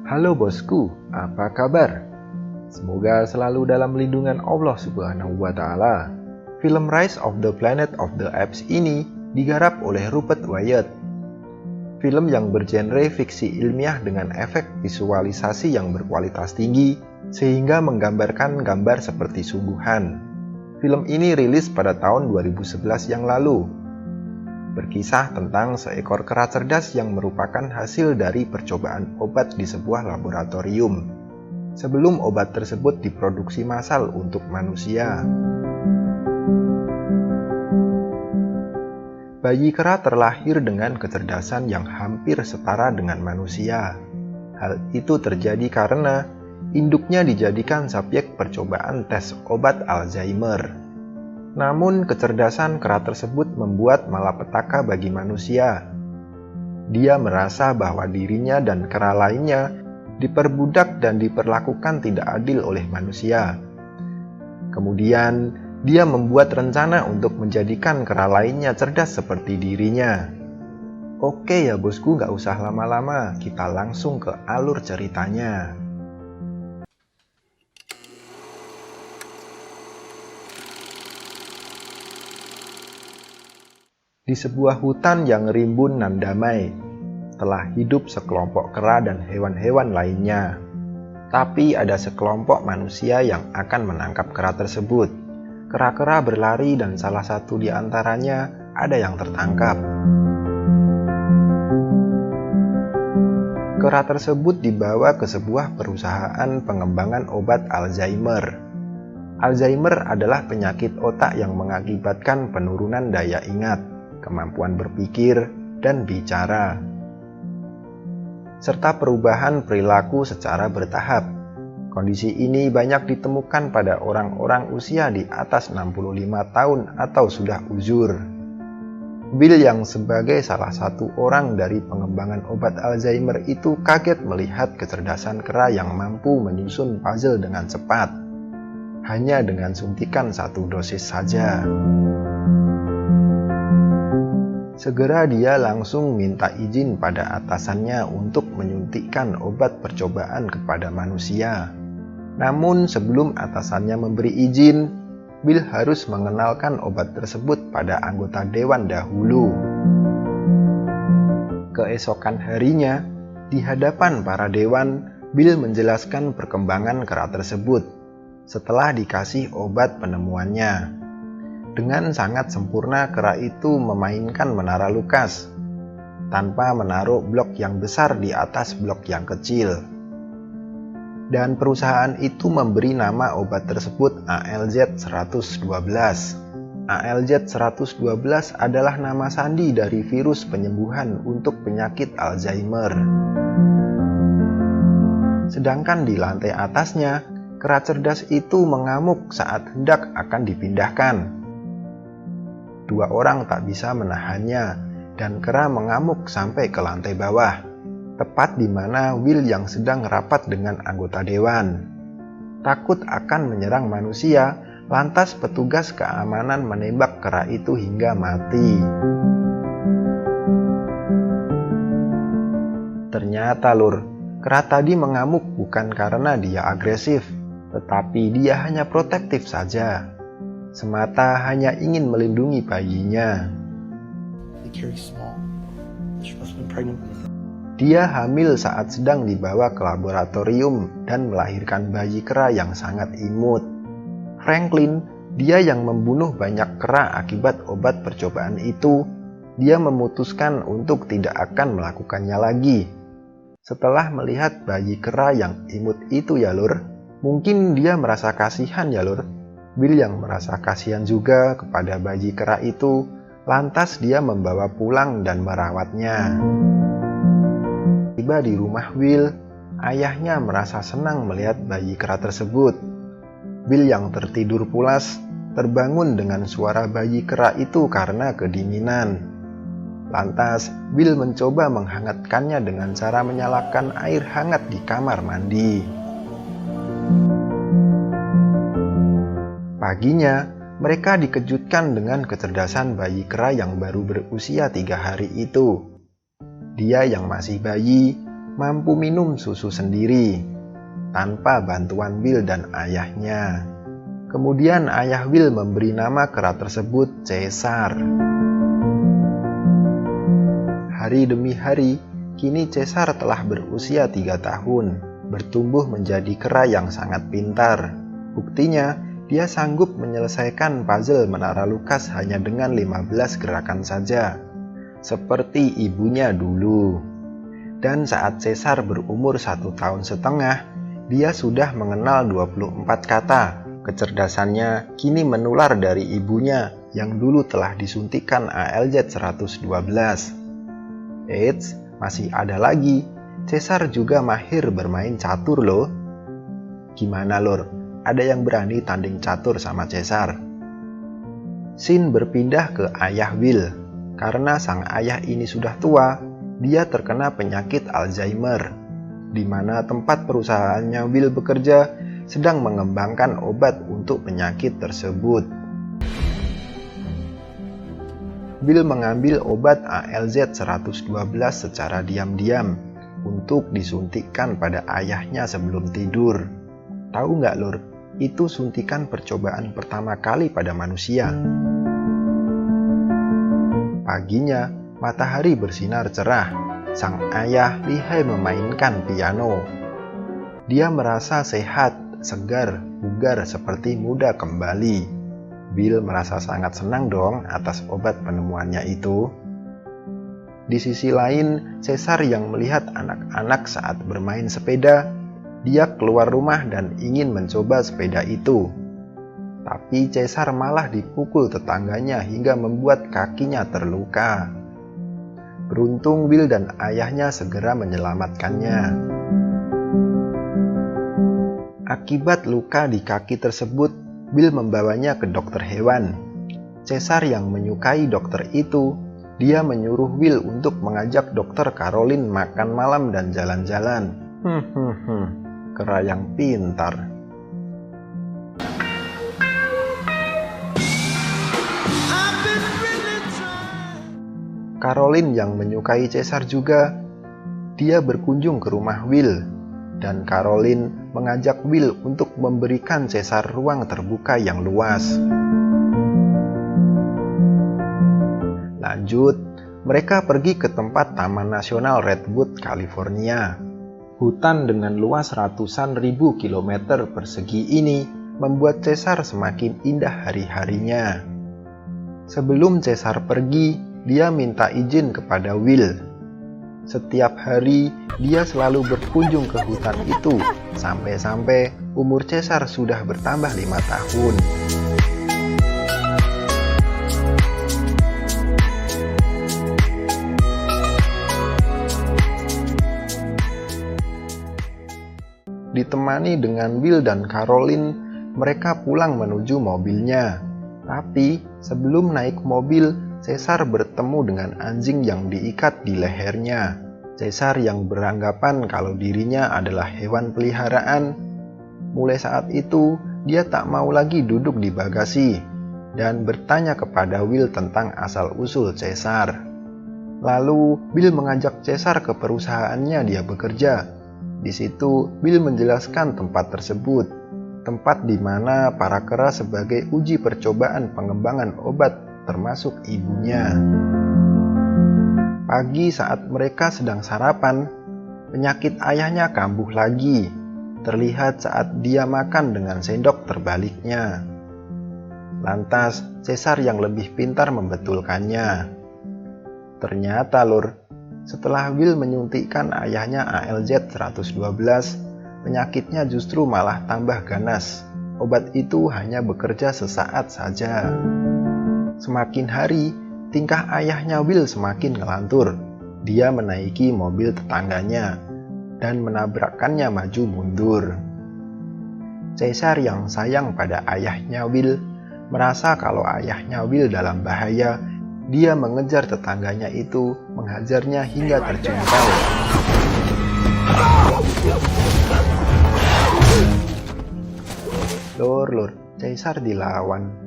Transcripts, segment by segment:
Halo bosku, apa kabar? Semoga selalu dalam lindungan Allah Subhanahu wa Ta'ala. Film Rise of the Planet of the Apes ini digarap oleh Rupert Wyatt. Film yang bergenre fiksi ilmiah dengan efek visualisasi yang berkualitas tinggi sehingga menggambarkan gambar seperti sungguhan. Film ini rilis pada tahun 2011 yang lalu. Berkisah tentang seekor kera cerdas yang merupakan hasil dari percobaan obat di sebuah laboratorium sebelum obat tersebut diproduksi massal untuk manusia. Bayi kera terlahir dengan kecerdasan yang hampir setara dengan manusia. Hal itu terjadi karena induknya dijadikan subjek percobaan tes obat Alzheimer. Namun kecerdasan kera tersebut membuat malapetaka bagi manusia. Dia merasa bahwa dirinya dan kera lainnya diperbudak dan diperlakukan tidak adil oleh manusia. Kemudian, dia membuat rencana untuk menjadikan kera lainnya cerdas seperti dirinya. Oke ya bosku, gak usah lama-lama, kita langsung ke alur ceritanya. Di sebuah hutan yang rimbun dan damai, telah hidup sekelompok kera dan hewan-hewan lainnya. Tapi ada sekelompok manusia yang akan menangkap kera tersebut. Kera-kera berlari dan salah satu di antaranya ada yang tertangkap. Kera tersebut dibawa ke sebuah perusahaan pengembangan obat Alzheimer. Alzheimer adalah penyakit otak yang mengakibatkan penurunan daya ingat, kemampuan berpikir, dan bicara, serta perubahan perilaku secara bertahap. Kondisi ini banyak ditemukan pada orang-orang usia di atas 65 tahun atau sudah uzur. Bill yang sebagai salah satu orang dari pengembangan obat Alzheimer itu kaget melihat kecerdasan kera yang mampu menyusun puzzle dengan cepat, hanya dengan suntikan satu dosis saja. Segera dia langsung minta izin pada atasannya untuk menyuntikkan obat percobaan kepada manusia. Namun sebelum atasannya memberi izin, Bill harus mengenalkan obat tersebut pada anggota dewan dahulu. Keesokan harinya, di hadapan para dewan, Bill menjelaskan perkembangan kera tersebut setelah dikasih obat penemuannya. Dengan sangat sempurna kera itu memainkan menara Lukas tanpa menaruh blok yang besar di atas blok yang kecil. Dan perusahaan itu memberi nama obat tersebut ALZ-112. ALZ-112 adalah nama sandi dari virus penyembuhan untuk penyakit Alzheimer. Sedangkan di lantai atasnya, kera cerdas itu mengamuk saat hendak akan dipindahkan. Dua orang tak bisa menahannya, dan kera mengamuk sampai ke lantai bawah, tepat di mana Will yang sedang rapat dengan anggota dewan. Takut akan menyerang manusia, lantas petugas keamanan menembak kera itu hingga mati. Ternyata lur, kera tadi mengamuk bukan karena dia agresif, tetapi dia hanya protektif saja. Semata hanya ingin melindungi bayinya. Dia hamil saat sedang dibawa ke laboratorium dan melahirkan bayi kera yang sangat imut. Franklin, dia yang membunuh banyak kera akibat obat percobaan itu, dia memutuskan untuk tidak akan melakukannya lagi. Setelah melihat bayi kera yang imut itu ya lur, mungkin dia merasa kasihan ya lur. Bill yang merasa kasihan juga kepada bayi kera itu, lantas dia membawa pulang dan merawatnya. Tiba di rumah Will, ayahnya merasa senang melihat bayi kera tersebut. Bill yang tertidur pulas, terbangun dengan suara bayi kera itu karena kedinginan. Lantas, Bill mencoba menghangatkannya dengan cara menyalakan air hangat di kamar mandi. Paginya, mereka dikejutkan dengan kecerdasan bayi kera yang baru berusia 3 hari itu. Dia yang masih bayi mampu minum susu sendiri tanpa bantuan Will dan ayahnya. Kemudian ayah Will memberi nama kera tersebut Caesar. Hari demi hari, kini Caesar telah berusia 3 tahun, bertumbuh menjadi kera yang sangat pintar. Buktinya, dia sanggup menyelesaikan puzzle Menara Lukas hanya dengan 15 gerakan saja, seperti ibunya dulu. Dan saat Caesar berumur 1,5 tahun, dia sudah mengenal 24 kata. Kecerdasannya kini menular dari ibunya yang dulu telah disuntikkan ALZ 112. Eits, masih ada lagi. Caesar juga mahir bermain catur loh. Gimana lor? Ada yang berani tanding catur sama Caesar? Scene berpindah ke ayah Will. Karena sang ayah ini sudah tua, dia terkena penyakit Alzheimer, di mana tempat perusahaannya Will bekerja sedang mengembangkan obat untuk penyakit tersebut. Will mengambil obat ALZ 112 secara diam-diam untuk disuntikkan pada ayahnya sebelum tidur. Tahu nggak lur, itu suntikan percobaan pertama kali pada manusia. Paginya, matahari bersinar cerah. Sang ayah lihai memainkan piano. Dia merasa sehat, segar, bugar seperti muda kembali. Will merasa sangat senang dong atas obat penemuannya itu. Di sisi lain, Caesar yang melihat anak-anak saat bermain sepeda, dia keluar rumah dan ingin mencoba sepeda itu. Tapi Caesar malah dipukul tetangganya hingga membuat kakinya terluka. Beruntung Will dan ayahnya segera menyelamatkannya. Akibat luka di kaki tersebut, Will membawanya ke dokter hewan. Caesar yang menyukai dokter itu, dia menyuruh Will untuk mengajak dokter Caroline makan malam dan jalan-jalan. Kera yang pintar. Caroline yang menyukai Caesar juga, dia berkunjung ke rumah Will. Dan Caroline mengajak Will untuk memberikan Caesar ruang terbuka yang luas. Lanjut, mereka pergi ke tempat Taman Nasional Redwood, California. Hutan dengan luas ratusan ribu kilometer persegi ini membuat Caesar semakin indah hari-harinya. Sebelum Caesar pergi, dia minta izin kepada Will. Setiap hari, dia selalu berkunjung ke hutan itu, sampai-sampai umur Caesar sudah bertambah 5 tahun. Ditemani dengan Will dan Caroline, mereka pulang menuju mobilnya. Tapi, sebelum naik mobil, Caesar bertemu dengan anjing yang diikat di lehernya. Caesar yang beranggapan kalau dirinya adalah hewan peliharaan. Mulai saat itu, dia tak mau lagi duduk di bagasi dan bertanya kepada Will tentang asal-usul Caesar. Lalu, Will mengajak Caesar ke perusahaannya dia bekerja. Di situ, Will menjelaskan tempat tersebut, tempat di mana para kera sebagai uji percobaan pengembangan obat termasuk ibunya. Pagi saat mereka sedang sarapan, penyakit ayahnya kambuh lagi, terlihat saat dia makan dengan sendok terbaliknya. Lantas, Caesar yang lebih pintar membetulkannya. Ternyata lur, setelah Will menyuntikkan ayahnya ALZ 112, penyakitnya justru malah tambah ganas. Obat itu hanya bekerja sesaat saja. Semakin hari, tingkah ayahnya Will semakin ngelantur. Dia menaiki mobil tetangganya dan menabrakkannya maju mundur. Caesar yang sayang pada ayahnya Will merasa kalau ayahnya Will dalam bahaya. Dia mengejar tetangganya itu, menghajarnya hingga terjungkal. Lur, Caesar dilawan.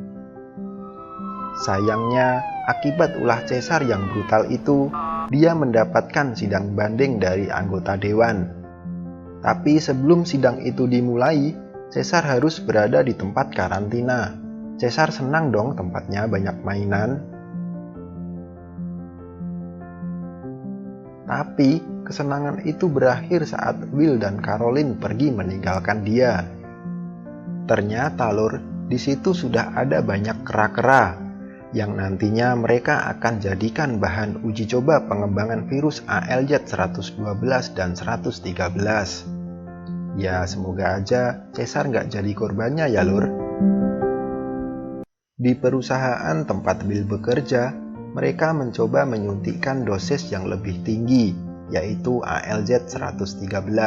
Sayangnya, akibat ulah Caesar yang brutal itu, dia mendapatkan sidang banding dari anggota dewan. Tapi sebelum sidang itu dimulai, Caesar harus berada di tempat karantina. Caesar senang dong tempatnya banyak mainan. Tapi kesenangan itu berakhir saat Will dan Caroline pergi meninggalkan dia. Ternyata lur, di situ sudah ada banyak kera-kera yang nantinya mereka akan jadikan bahan uji coba pengembangan virus ALZ-112 dan 113. Ya semoga aja Caesar nggak jadi korbannya ya lur. Di perusahaan tempat Will bekerja, mereka mencoba menyuntikkan dosis yang lebih tinggi, yaitu ALZ-113,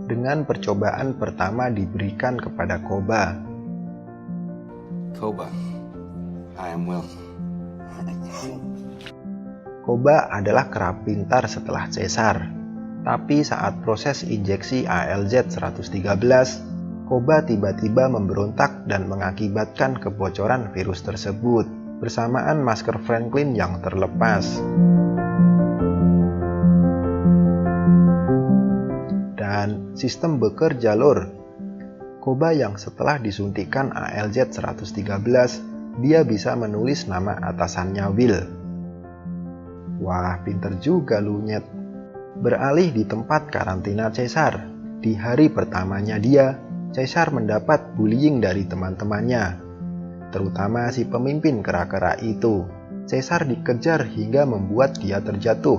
dengan percobaan pertama diberikan kepada Koba. Koba, I am Will. Koba adalah kera pintar setelah Caesar. Tapi saat proses injeksi ALZ-113, Koba tiba-tiba memberontak dan mengakibatkan kebocoran virus tersebut, bersamaan masker Franklin yang terlepas. Dan sistem bekerja lur. Koba yang setelah disuntikan ALZ-113, dia bisa menulis nama atasannya Will. Wah, pinter juga lu nyet. Beralih di tempat karantina Caesar. Di hari pertamanya dia, Caesar mendapat bullying dari teman-temannya, terutama si pemimpin kera-kera itu. Caesar dikejar hingga membuat dia terjatuh.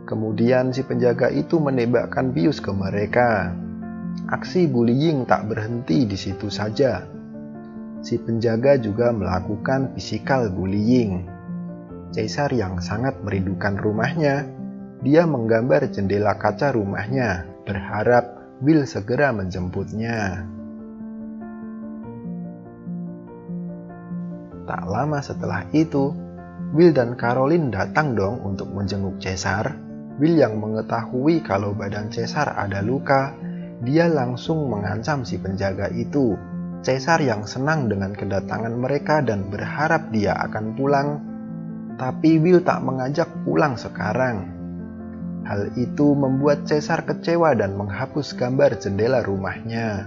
Kemudian si penjaga itu menembakkan bius ke mereka. Aksi bullying tak berhenti di situ saja. Si penjaga juga melakukan physical bullying. Caesar yang sangat merindukan rumahnya, dia menggambar jendela kaca rumahnya, berharap Will segera menjemputnya. Tak lama setelah itu, Will dan Caroline datang dong untuk menjenguk Caesar. Will yang mengetahui kalau badan Caesar ada luka, dia langsung mengancam si penjaga itu. Caesar yang senang dengan kedatangan mereka dan berharap dia akan pulang, tapi Will tak mengajak pulang sekarang. Hal itu membuat Caesar kecewa dan menghapus gambar jendela rumahnya.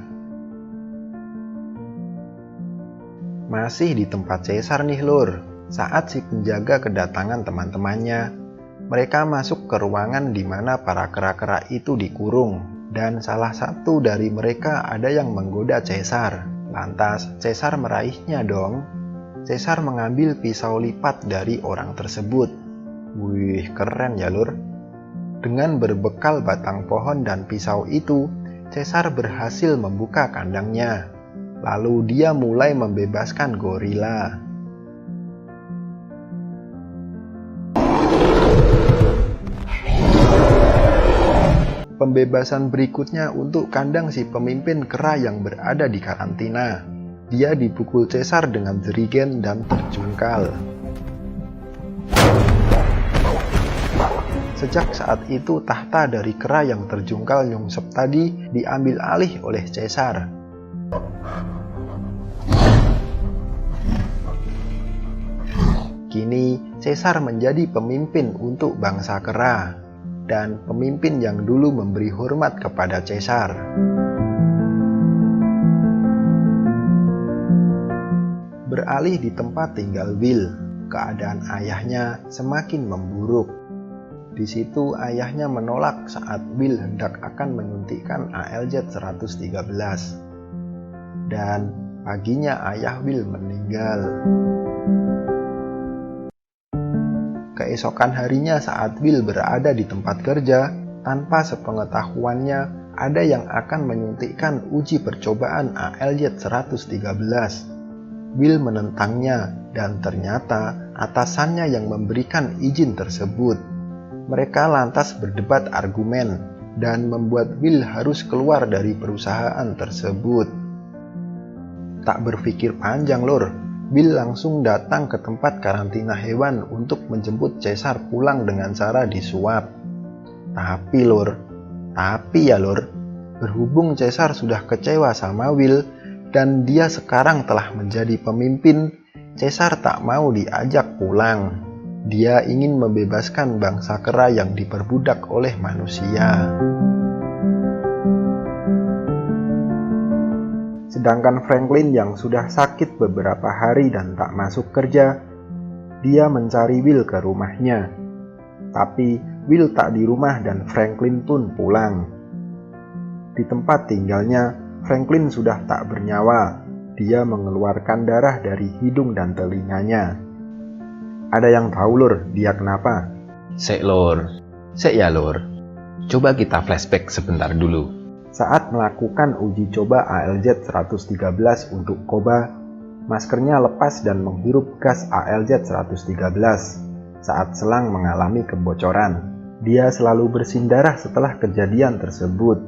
Masih di tempat Caesar nih lur, saat si penjaga kedatangan teman-temannya, mereka masuk ke ruangan di mana para kera-kera itu dikurung, dan salah satu dari mereka ada yang menggoda Caesar. Lantas Caesar meraihnya dong. Caesar mengambil pisau lipat dari orang tersebut. Wih, keren ya lur. Dengan berbekal batang pohon dan pisau itu, Caesar berhasil membuka kandangnya. Lalu dia mulai membebaskan gorila. Pembebasan berikutnya untuk kandang si pemimpin kera yang berada di karantina. Dia dipukul Caesar dengan jerigen dan terjungkal. Sejak saat itu tahta dari kera yang terjungkal nyungsep tadi diambil alih oleh Caesar. Kini Caesar menjadi pemimpin untuk bangsa kera, dan pemimpin yang dulu memberi hormat kepada Caesar. Beralih di tempat tinggal Will, keadaan ayahnya semakin memburuk. Di situ ayahnya menolak saat Will hendak akan menyuntikkan ALZ-113. Dan paginya ayah Will meninggal. Keesokan harinya saat Will berada di tempat kerja, tanpa sepengetahuannya ada yang akan menyuntikkan uji percobaan ALZ-113. Will menentangnya dan ternyata atasannya yang memberikan izin tersebut. Mereka lantas berdebat argumen dan membuat Will harus keluar dari perusahaan tersebut. Tak berpikir panjang lur, Will langsung datang ke tempat karantina hewan untuk menjemput Caesar pulang dengan cara disuap. Tapi ya lur, berhubung Caesar sudah kecewa sama Will dan dia sekarang telah menjadi pemimpin, Caesar tak mau diajak pulang. Dia ingin membebaskan bangsa kera yang diperbudak oleh manusia. Sedangkan Franklin yang sudah sakit beberapa hari dan tak masuk kerja, dia mencari Will ke rumahnya. Tapi Will tak di rumah dan Franklin pun pulang. Di tempat tinggalnya, Franklin sudah tak bernyawa. Dia mengeluarkan darah dari hidung dan telinganya. Ada yang tahu, Lur, dia kenapa? Sek ya Lur. Coba kita flashback sebentar dulu. Saat melakukan uji coba ALZ-113 untuk Koba, maskernya lepas dan menghirup gas ALZ-113. Saat selang mengalami kebocoran, dia selalu bersin darah setelah kejadian tersebut.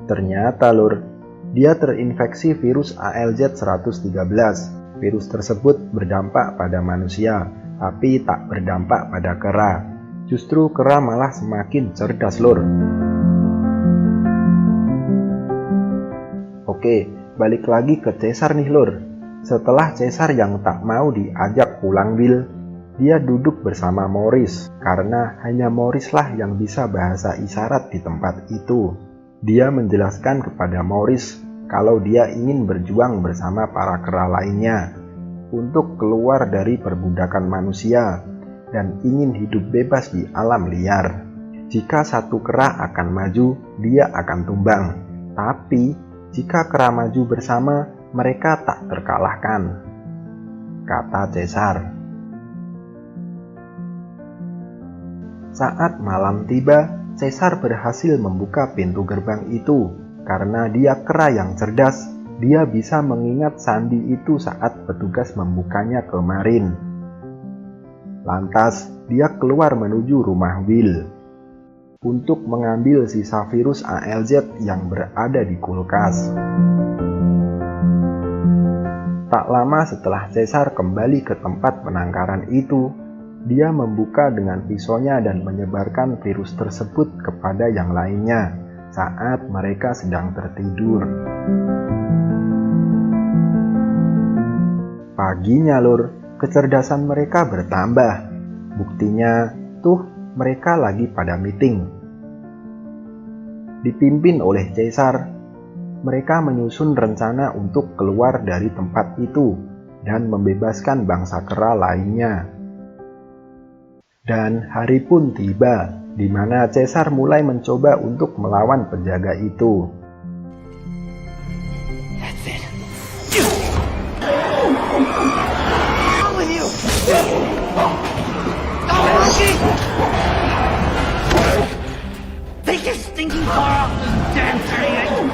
Ternyata, Lur, dia terinfeksi virus ALZ-113. Virus tersebut berdampak pada manusia, tapi tak berdampak pada kera. Justru kera malah semakin cerdas, Lur. Oke, balik lagi ke Caesar nih, Lur. Setelah Caesar yang tak mau diajak pulang Will, dia duduk bersama Morris, karena hanya Morris lah yang bisa bahasa isyarat di tempat itu. Dia menjelaskan kepada Morris kalau dia ingin berjuang bersama para kera lainnya untuk keluar dari perbudakan manusia dan ingin hidup bebas di alam liar. Jika satu kera akan maju, dia akan tumbang. Tapi jika kera maju bersama, mereka tak terkalahkan, kata Caesar. Saat malam tiba, Caesar berhasil membuka pintu gerbang itu. Karena dia kera yang cerdas, dia bisa mengingat sandi itu saat petugas membukanya kemarin. Lantas, dia keluar menuju rumah Will untuk mengambil sisa virus ALZ yang berada di kulkas. Tak lama setelah Caesar kembali ke tempat penangkaran itu, dia membuka dengan pisaunya dan menyebarkan virus tersebut kepada yang lainnya saat mereka sedang tertidur. Paginya, Lur, kecerdasan mereka bertambah. Buktinya, tuh mereka lagi pada meeting. Dipimpin oleh Caesar, mereka menyusun rencana untuk keluar dari tempat itu dan membebaskan bangsa kera lainnya. Dan hari pun tiba, di mana Caesar mulai mencoba untuk melawan penjaga itu. That's it. Take your stinking paw off this damn thing!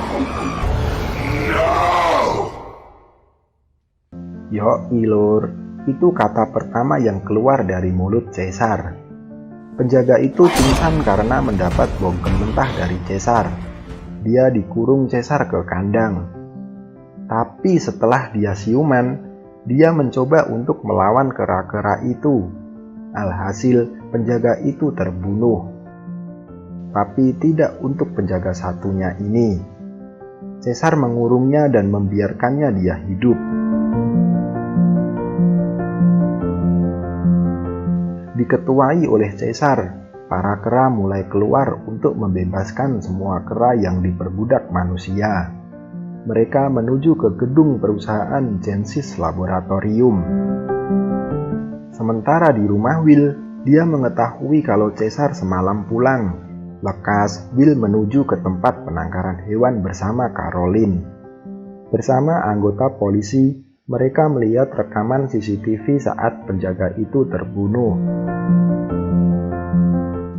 Yoi, Lur, itu kata pertama yang keluar dari mulut Caesar. Penjaga itu pingsan karena mendapat bongkem mentah dari Caesar. Dia dikurung Caesar ke kandang. Tapi setelah dia siuman, dia mencoba untuk melawan kera-kera itu. Alhasil, penjaga itu terbunuh. Tapi tidak untuk penjaga satunya ini. Caesar mengurungnya dan membiarkannya dia hidup. Diketuai oleh Caesar, para kera mulai keluar untuk membebaskan semua kera yang diperbudak manusia. Mereka menuju ke gedung perusahaan Genesis Laboratorium. Sementara di rumah Will, dia mengetahui kalau Caesar semalam pulang. Lekas, Will menuju ke tempat penangkaran hewan bersama Caroline. Bersama anggota polisi, mereka melihat rekaman CCTV saat penjaga itu terbunuh.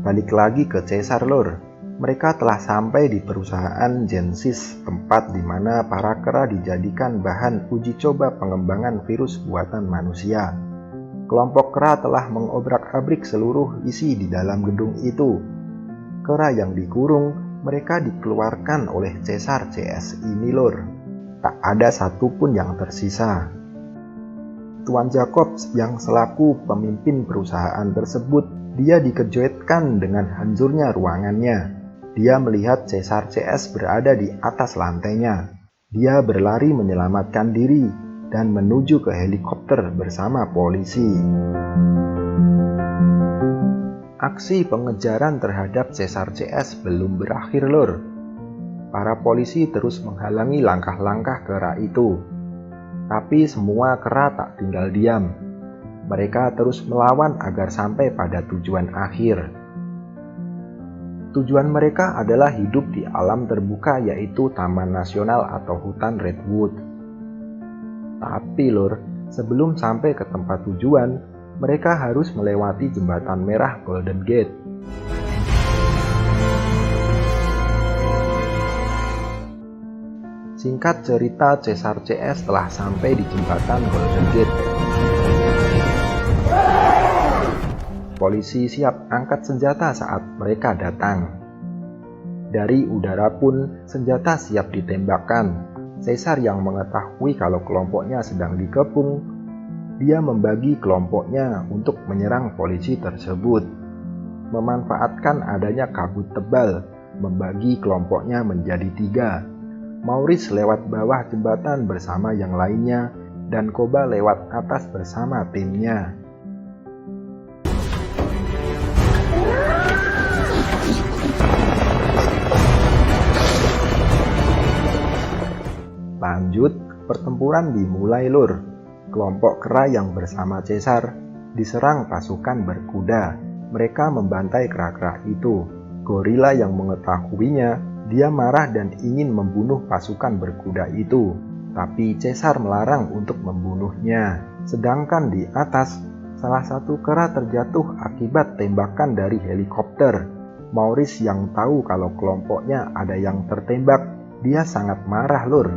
Balik lagi ke Caesar, Lur. Mereka telah sampai di perusahaan Genesis, tempat di mana para kera dijadikan bahan uji coba pengembangan virus buatan manusia. Kelompok kera telah mengobrak-abrik seluruh isi di dalam gedung itu. Kera yang dikurung, mereka dikeluarkan oleh Caesar CS ini, Lur. Tak ada satupun yang tersisa. Tuan Jacobs yang selaku pemimpin perusahaan tersebut, dia dikejutkan dengan hancurnya ruangannya. Dia melihat Caesar CS berada di atas lantainya. Dia berlari menyelamatkan diri dan menuju ke helikopter bersama polisi. Aksi pengejaran terhadap Caesar CS belum berakhir, Lur. Para polisi terus menghalangi langkah-langkah kera itu. Tapi semua kera tak tinggal diam. Mereka terus melawan agar sampai pada tujuan akhir. Tujuan mereka adalah hidup di alam terbuka, yaitu Taman Nasional atau hutan Redwood. Tapi, Lur, sebelum sampai ke tempat tujuan, mereka harus melewati jembatan merah Golden Gate. Singkat cerita, Caesar CS telah sampai di jembatan Golden Gate. Polisi siap angkat senjata saat mereka datang. Dari udara pun senjata siap ditembakkan. Caesar yang mengetahui kalau kelompoknya sedang dikepung, dia membagi kelompoknya untuk menyerang polisi tersebut. Memanfaatkan adanya kabut tebal, membagi kelompoknya menjadi 3. Maurice lewat bawah jembatan bersama yang lainnya, dan Koba lewat atas bersama timnya. Lanjut, pertempuran dimulai, Lur. Kelompok kera yang bersama Caesar diserang pasukan berkuda. Mereka membantai kera-kera itu. Gorila yang mengetahuinya, dia marah dan ingin membunuh pasukan berkuda itu. Tapi Caesar melarang untuk membunuhnya. Sedangkan di atas, salah satu kera terjatuh akibat tembakan dari helikopter. Maurice yang tahu kalau kelompoknya ada yang tertembak, dia sangat marah, Lur.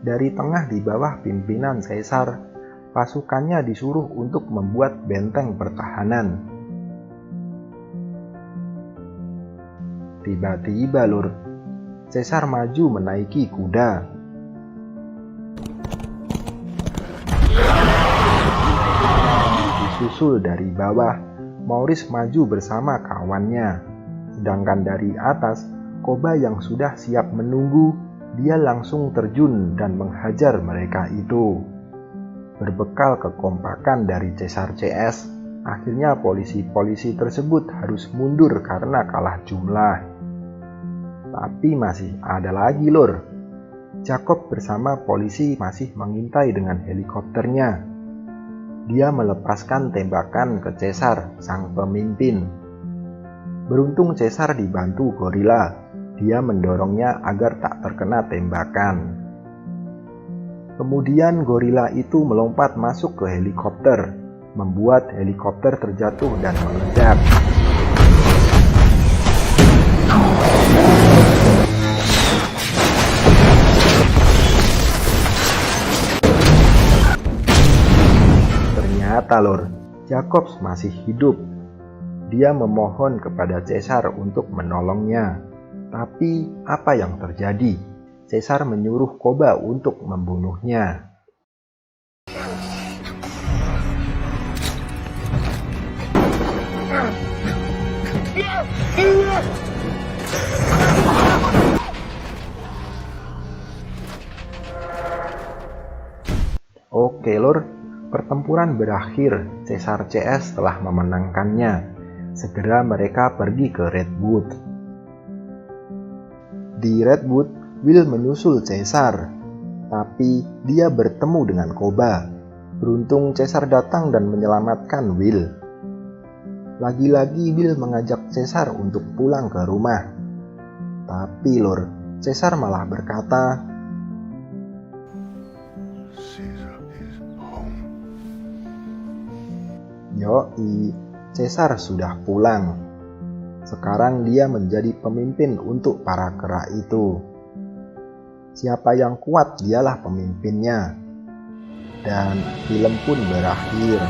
Dari tengah di bawah pimpinan Caesar, pasukannya disuruh untuk membuat benteng pertahanan. Tiba-tiba, Lur, Caesar maju menaiki kuda. Disusul dari bawah, Maurice maju bersama kawannya. Sedangkan dari atas, Koba yang sudah siap menunggu, dia langsung terjun dan menghajar mereka itu. Berbekal kekompakan dari Caesar CS, akhirnya polisi-polisi tersebut harus mundur karena kalah jumlah. Tapi masih ada lagi, Lur. Jacob bersama polisi masih mengintai dengan helikopternya. Dia melepaskan tembakan ke Caesar, sang pemimpin. Beruntung Caesar dibantu gorila. Dia mendorongnya agar tak terkena tembakan. Kemudian gorila itu melompat masuk ke helikopter, membuat helikopter terjatuh dan meledak. Ternyata, Lur, Jacobs masih hidup. Dia memohon kepada Caesar untuk menolongnya. Tapi apa yang terjadi? Caesar menyuruh Koba untuk membunuhnya. Oke, Lur, pertempuran berakhir. Caesar CS telah memenangkannya. Segera mereka pergi ke Redwood. Di Redwood, Will menyusul Caesar, tapi dia bertemu dengan Koba. Beruntung Caesar datang dan menyelamatkan Will. Lagi-lagi Will mengajak Caesar untuk pulang ke rumah. Tapi, Lur, Caesar malah berkata, "Yoi, Caesar sudah pulang. Sekarang dia menjadi pemimpin untuk para kera itu. Siapa yang kuat, dialah pemimpinnya." Dan film pun berakhir.